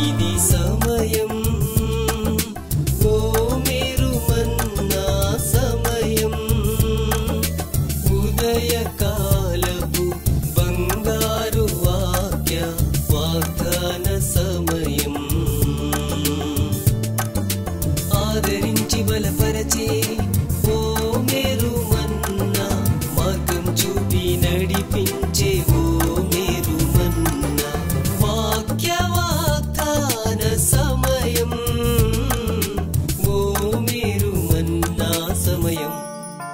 ఇది సమయం, ఓ మీరు మన్నా సమయం, ఉదయకాలపు బంగారు వాగ్దాన సమయం. ఆదరించి బలపరచే ఓ మీరు మన్నా, మార్గం చూపి నడిపించే ఓ మీరు మన్నా, వాగ్దాన సమయం, ఓ మీరు మన్నా సమయం.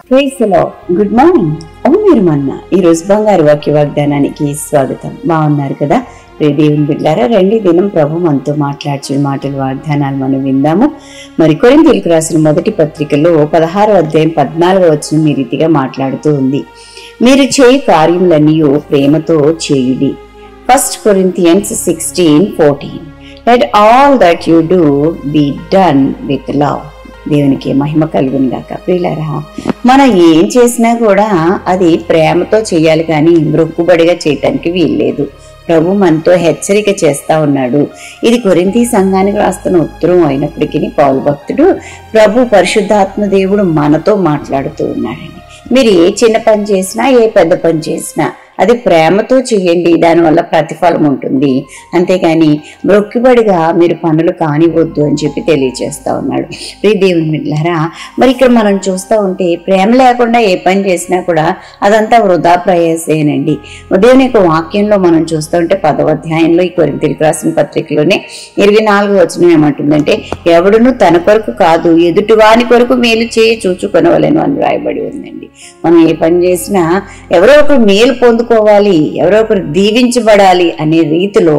Praise the lord. Good morning. ఓ మీరు మన్నా ఈ రోజు బంగారు వాక్య వాగ్దానానికి స్వాగతం. బాగున్నారు కదా దేవుని బిడ్డలారా? రండి దినం ప్రభు మనతో మాట్లాడే మాటలు వాగ్దానాలు మనం విందాము. మరి కొరింథీయులకు రాసిన మొదటి పత్రికలో 16వ అధ్యాయం 14వ వచనం ఈ రీతిగా మాట్లాడుతూ ఉంది. మీరు చేయు కార్యములన్నీ ప్రేమతో చేయుడి. 1 Corinthians 16:14. Let all that you do be done with love. దేవునికి మహిమ కలుగును గాక. ప్రియులారా, మనం ఏం చేసినా కూడా అది ప్రేమతో చేయాలి, కానీ మృక్కుబడిగా చేయటానికి వీల్లేదు. ప్రభు మనతో హెచ్చరిక చేస్తా ఉన్నాడు. ఇది కొరింథీ సంఘానికి రాస్తున్న ఉత్తరం అయినప్పటికీ పౌలు భక్తుడు ప్రభు పరిశుద్ధాత్మ దేవుడు మనతో మాట్లాడుతూ ఉన్నాడండి. మీరు ఏ చిన్న పని చేసినా, ఏ పెద్ద పని చేసినా అది ప్రేమతో చేయండి, దానివల్ల ప్రతిఫలం ఉంటుంది. అంతేగాని మొక్కుబడిగా మీరు పనులు కానివద్దు అని చెప్పి తెలియజేస్తా ఉన్నాడు. దేవుని బిడ్డలారా, మరి ఇక్కడ మనం చూస్తూ ఉంటే ప్రేమ లేకుండా ఏ పని చేసినా కూడా అదంతా వృధా ప్రయాసేనండి. దేవుని యొక్క వాక్యంలో మనం చూస్తూ ఉంటే 10వ అధ్యాయంలో ఈ కొరింథీయులకు రాసిన పత్రికలోనే 24వ వచనం ఏమంటుందంటే, ఎవడును తన కొరకు కాదు ఎదుటివాని కొరకు మేలు చేయి చూచుకొనవలెను అని రాయబడి ఉందండి. మనం ఏ పని చేసినా ఎవరో ఒకరు మేలు పొందుకోవాలి, ఎవరో ఒకరు దీవించబడాలి అనే రీతిలో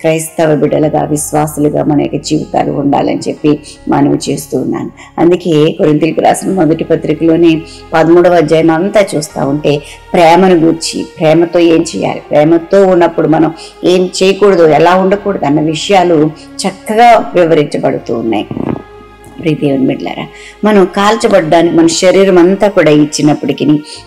క్రైస్తవ బిడ్డలుగా, విశ్వాసులుగా మన యొక్క జీవితాలు ఉండాలని చెప్పి మనవి చేస్తూ ఉన్నాను. అందుకే కొరింథీయులకు రాసిన మొదటి పత్రికలోనే 13వ అధ్యాయం అంతా చూస్తూ ఉంటే ప్రేమను గూర్చి, ప్రేమతో ఏం చేయాలి, ప్రేమతో ఉన్నప్పుడు మనం ఏం చేయకూడదు, ఎలా ఉండకూడదు అన్న విషయాలు చక్కగా వివరించబడుతూ ఉన్నాయి. దేవుని బిడ్డలారా, మనం కాల్చబడ్డానికి మన శరీరం అంతా కూడా ఇచ్చినప్పటికీ,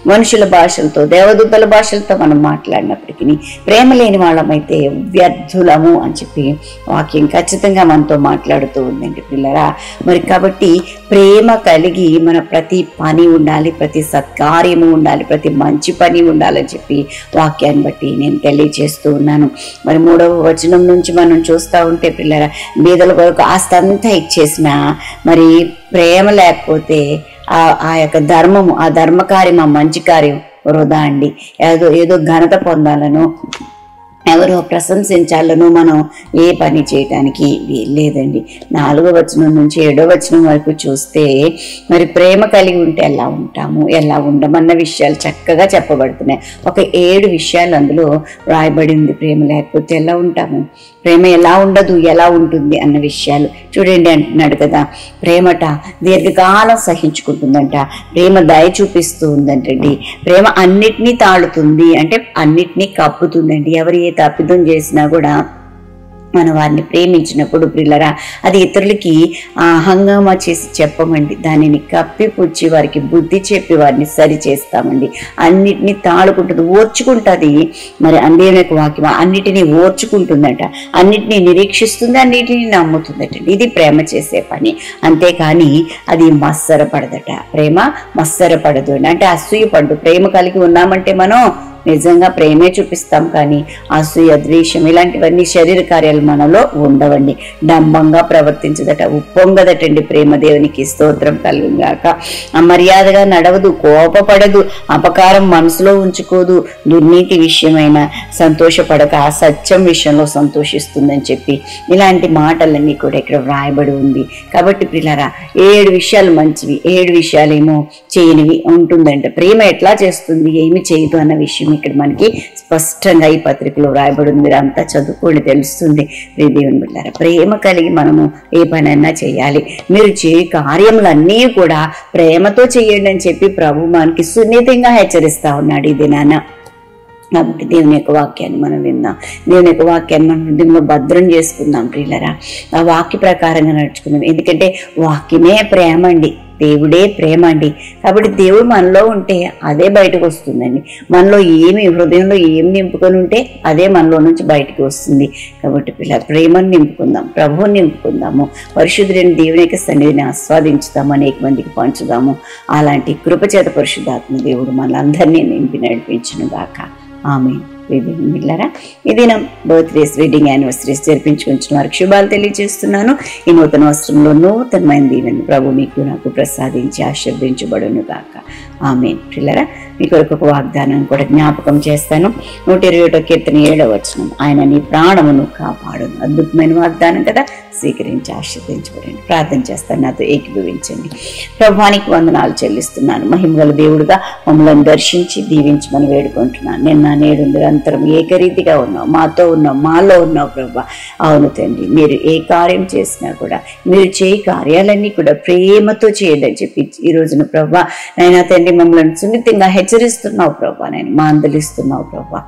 మనుషుల భాషలతో, దేవదూతల భాషలతో మనం మాట్లాడినప్పటికీ ప్రేమ లేని వాళ్ళమైతే వ్యర్థులము అని చెప్పి వాక్యం ఖచ్చితంగా మనతో మాట్లాడుతూ ఉందండి పిల్లరా. మరి కాబట్టి ప్రేమ కలిగి మన ప్రతి పని ఉండాలి, ప్రతి సత్కార్యము ఉండాలి, ప్రతి మంచి పని ఉండాలని చెప్పి వాక్యాన్ని బట్టి నేను తెలియజేస్తూ ఉన్నాను. మరి 3వ వచనం నుంచి మనం చూస్తూ ఉంటే పిల్లరా, బీదల కొరకు ఆస్తంతా ఇచ్చేసిన మరి ప్రేమ లేకపోతే ఆ యొక్క ధర్మము, ఆ ధర్మకార్యం, ఆ మంచి కార్యం వృధా అండి. ఏదో ఘనత పొందాలను, ఎవరో ప్రశంసించాలను మనం ఏ పని చేయటానికి లేదండి. 4వ వచనం నుంచి 7వ వచనం వరకు చూస్తే మరి ప్రేమ కలిగి ఉంటే ఎలా ఉంటాము, ఎలా ఉండమన్న విషయాలు చక్కగా చెప్పబడుతున్నాయి. ఒక 7 విషయాలు అందులో రాయబడి ఉంది. ప్రేమ లేకపోతే ఎలా ఉంటాము, ప్రేమ ఎలా ఉండదు, ఎలా ఉంటుంది అన్న విషయాలు చూడండి. అంటున్నాడు కదా, ప్రేమట దీర్ఘకాలం సహించుకుంటుందంట, ప్రేమ దయ చూపిస్తూ ఉందంటండి, ప్రేమ అన్నిటినీ తాళుతుంది అంటే అన్నిటినీ కప్పుతుందండి. ఎవరు ఏ తప్పిదం చేసినా కూడా మనం వారిని ప్రేమించినప్పుడు పిల్లరా, అది ఇతరులకి హంగామా చేసి చెప్పమండి, దానిని కప్పిపుచ్చి వారికి బుద్ధి చెప్పి వారిని సరి చేస్తామండి. అన్నిటినీ తాళుకుంటుంది, ఓర్చుకుంటుంది. మరి దేవుని యొక్క వాక్యం అన్నిటినీ ఓర్చుకుంటుందట, అన్నిటినీ నిరీక్షిస్తుంది, అన్నిటినీ నమ్ముతుందట. ఇది ప్రేమ చేసే పని. అంతేకాని అది మత్సరపడదట. ప్రేమ మత్సరపడదు అంటే అసూయపడదు. ప్రేమ కలిగి ఉన్నామంటే మనం నిజంగా ప్రేమే చూపిస్తాం, కానీ అసూయ, ద్వేషం ఇలాంటివన్నీ శరీర కార్యాలు మనలో ఉండవండి. డంబంగా ప్రవర్తించదట, ఉప్పొంగదటండి ప్రేమ. దేవునికి స్తోత్రం కలుగుగాక. అమర్యాదగా నడవదు, కోపపడదు, అపకారం మనసులో ఉంచుకోదు, దుర్నీతి విషయమైన సంతోషపడక సత్యం విషయంలో సంతోషిస్తుందని చెప్పి ఇలాంటి మాటలన్నీ కూడా ఇక్కడ వ్రాయబడి ఉంది. కాబట్టి పిల్లరా, 7 విషయాలు మంచివి, 7 విషయాలేమో చేయనివి ఉంటుందంట. ప్రేమ ఎట్లా చేస్తుంది, ఏమి చేయదు అన్న విషయం ఇక్కడ మనకి స్పష్టంగా ఈ పత్రికలో రాయబడి ఉంది. మీరు అంతా చదువుకోండి, తెలుస్తుంది. దేవుని బిడ్డలారా, ప్రేమ కలిగి మనము ఏ పనైనా చేయాలి. మీరు చేయ కార్యములన్నీ కూడా ప్రేమతో చేయండి అని చెప్పి ప్రభు మనకి సున్నితంగా హెచ్చరిస్తా ఉన్నాడు ఈ దినాన. కాబట్టి దేవుని యొక్క వాక్యాన్ని మనం విందాం, దేవుని యొక్క వాక్యాన్ని మనం హృదయంలో భద్రం చేసుకుందాం ప్రియులరా. ఆ వాక్య ప్రకారంగా నడుచుకుందాం. ఎందుకంటే వాక్యమే ప్రేమ అండి. దేవుడే ప్రేమ అండి. కాబట్టి దేవుడు మనలో ఉంటే అదే బయటకు వస్తుందండి. మనలో హృదయంలో ఏమి నింపుకొని ఉంటే అదే మనలో నుంచి బయటకు వస్తుంది. కాబట్టి ప్రేమను నింపుకుందాం, ప్రభువుని నింపుకుందాము, పరిశుద్ధుడైన దేవుని యొక్క సన్నిధిని ఆస్వాదించుదాము, అనేక మందికి పంచుదాము. అలాంటి కృపచేత పరిశుద్ధాత్మ దేవుడు మనందరినీ నింపి నడిపించును గాక. ఆమేన్. మిల్లారా, ఈ దినం బర్త్డేస్, వెడ్డింగ్ యానివర్సరీస్ జరిపించుకుంటున్న వారికి శుభాలు తెలియజేస్తున్నాను. ఈ నూతన వస్త్రంలో నూతనమైన దీవెన ప్రభు మీకు నాకు ప్రసాదించి ఆశీర్వదించబడును గాక. ఆమేన్. పిల్లరా, మీ కొరకు ఒక వాగ్దానం కూడా జ్ఞాపకం చేస్తాను. 121 కీర్తన 7వ వచనం, ఆయన నీ ప్రాణమును కాపాడును. అద్భుతమైన వాగ్దానం కదా, స్వీకరించి ఆశీర్వదించబడండి. ప్రార్థన చేస్తాను, నాతో ఏకీభవించండి. ప్రభువానికి వందనాలు చెల్లిస్తున్నాను. మహిమగల దేవుడుగా మమ్మల్ని దర్శించి దీవించమని వేడుకుంటున్నాను. నిన్న నేడు నిరంతరం ఏకరీతిగా ఉన్నావు, మాతో ఉన్నావు, మాలో ఉన్నావు ప్రభా. అవును తండ్రి, మీరు ఏ కార్యం చేసినా కూడా మీరు చేయి కార్యాలన్నీ కూడా ప్రేమతో చేయదని చెప్పి ఈ రోజున ప్రభా నైనా తండ్రి మమ్మల్ని సున్నితంగా హెచ్చరిస్తున్నావు ప్రభా, నేను మందలిస్తున్నావు ప్రభా.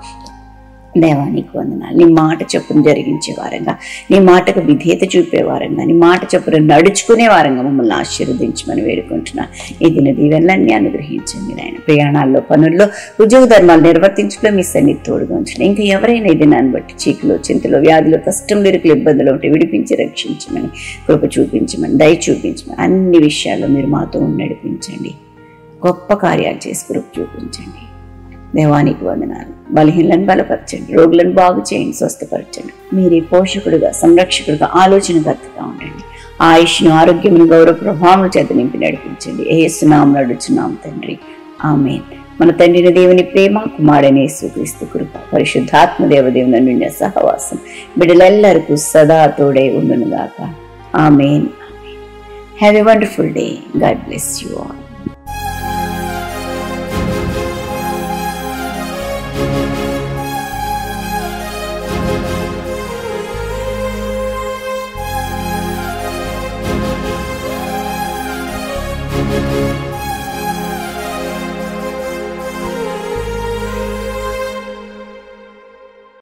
దేవానికి వందనాలు. నీ మాట చొప్పున జరిగించే వారంగా, నీ మాటకు విధేయత చూపే వారంగా, నీ మాట చొప్పున నడుచుకునే వారంగా మమ్మల్ని ఆశీర్వదించమని వేడుకుంటున్నాను. ఈ దిన దీవెనలన్నీ అనుగ్రహించండి నాయన. ప్రయాణాల్లో, పనుల్లో, ఉద్యోగ ధర్మాలు నిర్వర్తించడం మీ సన్నిధి తోడుగా ఉంచండి. ఇంకా ఎవరైనా ఈ దినాన్ని బట్టి చీకులో, చింతలో, వ్యాధులు, కష్టం, ఇరుకులు, ఇబ్బందులు ఉంటే విడిపించి రక్షించమని, కృప చూపించమని, దయ చూపించమని, అన్ని విషయాల్లో మీరు మాతో నడిపించండి. గొప్ప కార్యాలు చేసి కృప చూపించండి. దేవానికి వందనాలు. బలహీనలను బలపరచండి, రోగులను బాగు చేయండి, స్వస్థపరచండి. మీరే పోషకుడుగా, సంరక్షకుడుగా, ఆలోచనకర్తగా ఉండండి. ఆయుష్ను, ఆరోగ్యమును, గౌరవ ప్రభావం చేత నింపి నడిపించండి. యేసునామమున అడుగుచున్నాం తండ్రి. ఆమేన్. మన తండ్రిని దేవుని ప్రేమ, కుమారుడైన యేసుక్రీస్తు కృప, పరిశుద్ధాత్మ దేవదేవుని నిండిన సహవాసం బిడ్డలెల్లరికూ సదా తోడై ఉండును గాక. Amen. Have a wonderful day. God bless you all.